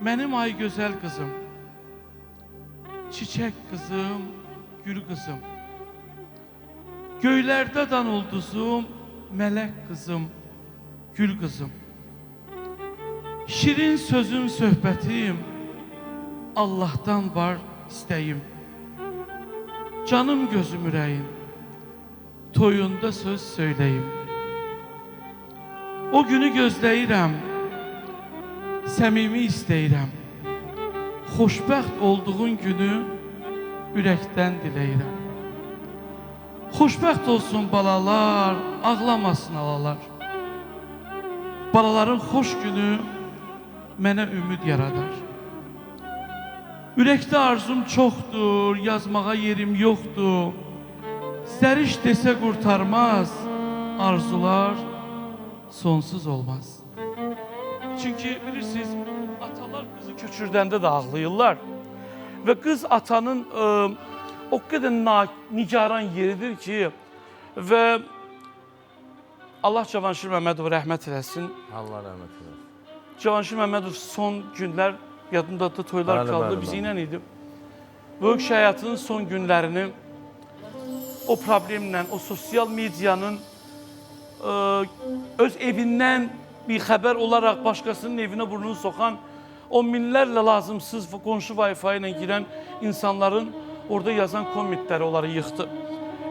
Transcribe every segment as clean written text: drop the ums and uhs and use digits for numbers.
Mənim ay gözəl qızım, çiçək qızım, gül qızım, göylərdə dan ulduzum, mələk qızım, gül qızım, şirin sözüm, söhbətim, Allah'tan var istəyim, canım gözüm ürəyim, toyunda söz söyləyim. O günü gözləyirəm, səmimi istəyirəm, xoşbəxt olduğun günü ürəkdən diləyirəm. Xoşbəxt olsun balalar, ağlamasın alalar. Balaların xoş günü mənə ümid yaradar. Ürəkdə arzum çoxdur, yazmağa yerim yoxdur. Səriş desə qurtarmaz, arzular sonsuz olmaz. Çünki bilirsiniz, atalar qızı köçürdəndə də ağlayırlar. Və qız atanın o qədər nigaran yeridir ki, və Allah Cavanşir Məmmədov rəhmət eləsin. Allah rəhmət eləsin. Cavanşir Məmmədov son günlər, yadımda da toylar qaldı, biz ilə idi. Böyük həyatının son günlərini o problemlə, o sosial medyanın öz evindən bir xəbər olaraq başqasının evinə burnunu soxan, on minlərlə lazımsız qonşu Wi-Fi ilə girən insanların orada yazan kommentləri onları yıxdı.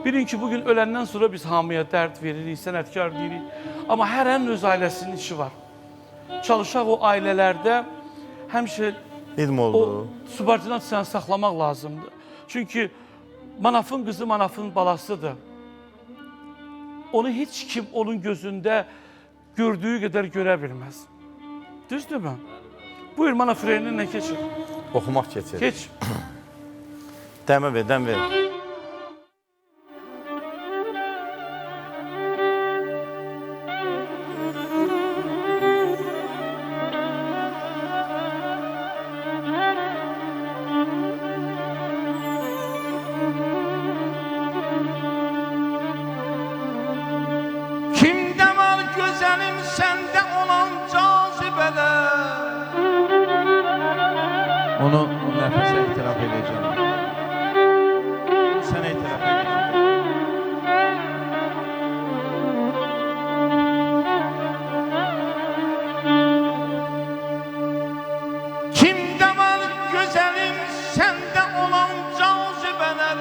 Bilin ki, bugün öləndən sonra biz hamıya dərd veririk, sənətkar deyirik. Amma hərənin öz ailəsinin işi var. Çalışaq o ailələrdə həmişə o subordinasiyanı saxlamaq lazımdır. Çünki manafın qızı manafın balasıdır. Onu heç kim onun gözündə gördüyü qədər görə bilməz. Düzdürmü? Buyur, mana freninlə keçir. Oxumaq keçir. Keç. Dəmə ver, dəm ver. Kimdə var gözəlim səndə olan cazibələr? Onu nəfəsə etiraf edəcəm. Sənə etiraf edəcəm. Kimdə var gözəlim səndə olan cazibələr?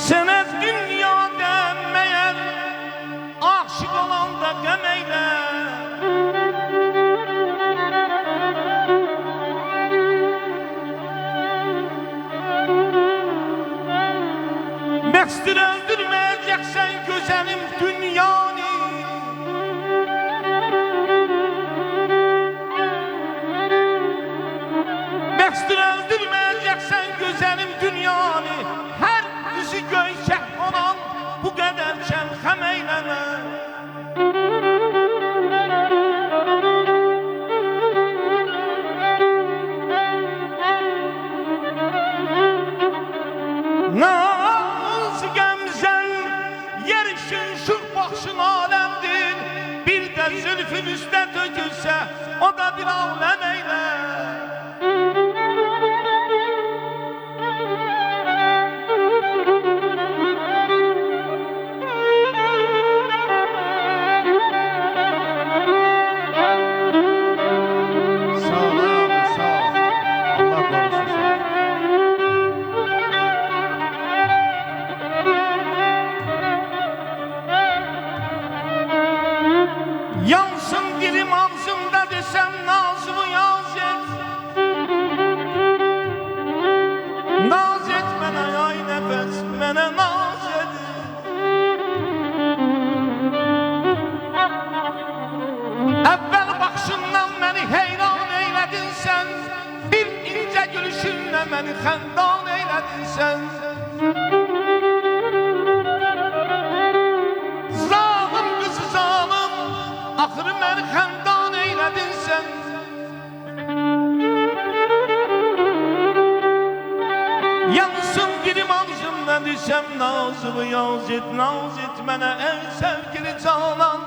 Sənə dünyada məyər aşıq olanda qəm eylə. Məqsdir öldürməyəcəksən gözəlim dünyanı. Məqsdir öldürməyəcəksən gözəlim dünyanı. Hər üzü göyçək olan bu qədər şəmxəm eyləmə. Naz qəmzən yerişin şux baxışın aləmdir. Bir də zülfün üstə tökülsə o da bir aləm eylə. Sağ ol, abi, sağ ol. Allah qorusun səni. Yansın dilim ağzımda desəm nazımı yaz et. Naz et mənə ay nəfəs, mənə naz et. Əvvəl baxışından məni heyran eylədin sən. Bir incə gülüşünlə məni xəndan eylədin sən. Zalım qızı zalım, axırı məni xəndan eylədin sən. Yansın dilim ağzımdan desəm nazımı yaz et mənə ey sevgili canan.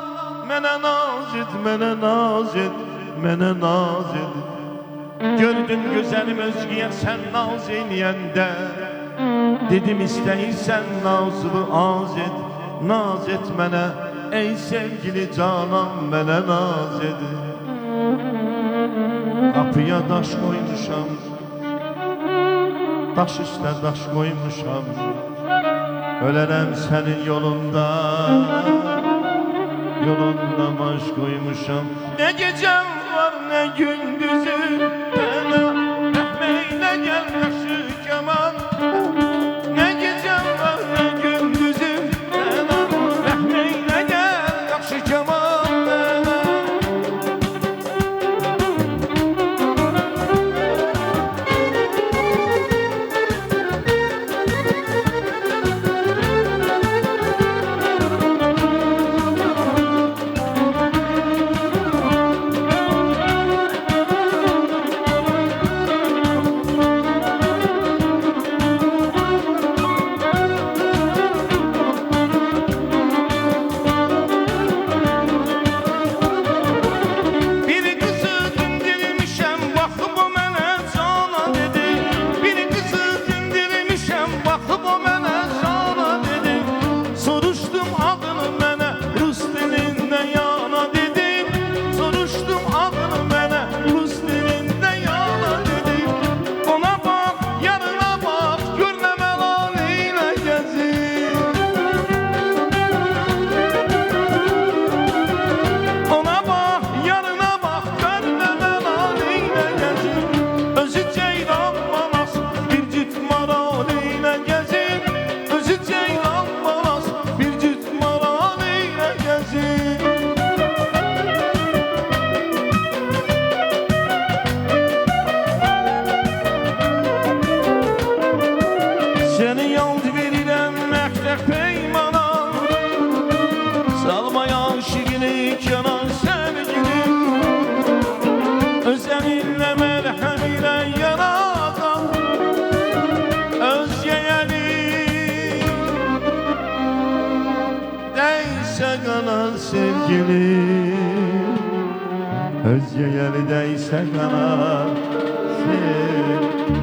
mənə naz et, mənə naz et, mənə naz et. Gördün gözəlim özgəyə sən naz eləyəndə, dedim istəyirsən nazlı naz et mənə, ey sevgili canam mənə naz et. Qapıya daş qoymuşam, daş üstə daş qoymuşam, ölərəm sənin yolunda baş qoymuşam. Nə gecəm var, nə gündüzüm, mənə rəhməylə gəl yaxşı kaman. Nə gecəm var, nə gündüzüm, mənə rəhməylə gəl yaxşı kaman. Seni yalnız verirəm məktəq peymana, salmaya şirinlik yanan sevgilim, özəninlə mərhəm ilə yaradan özgəyəni dəysə qanar sevgilim, özgəyəni dəysə qanar sevgilim.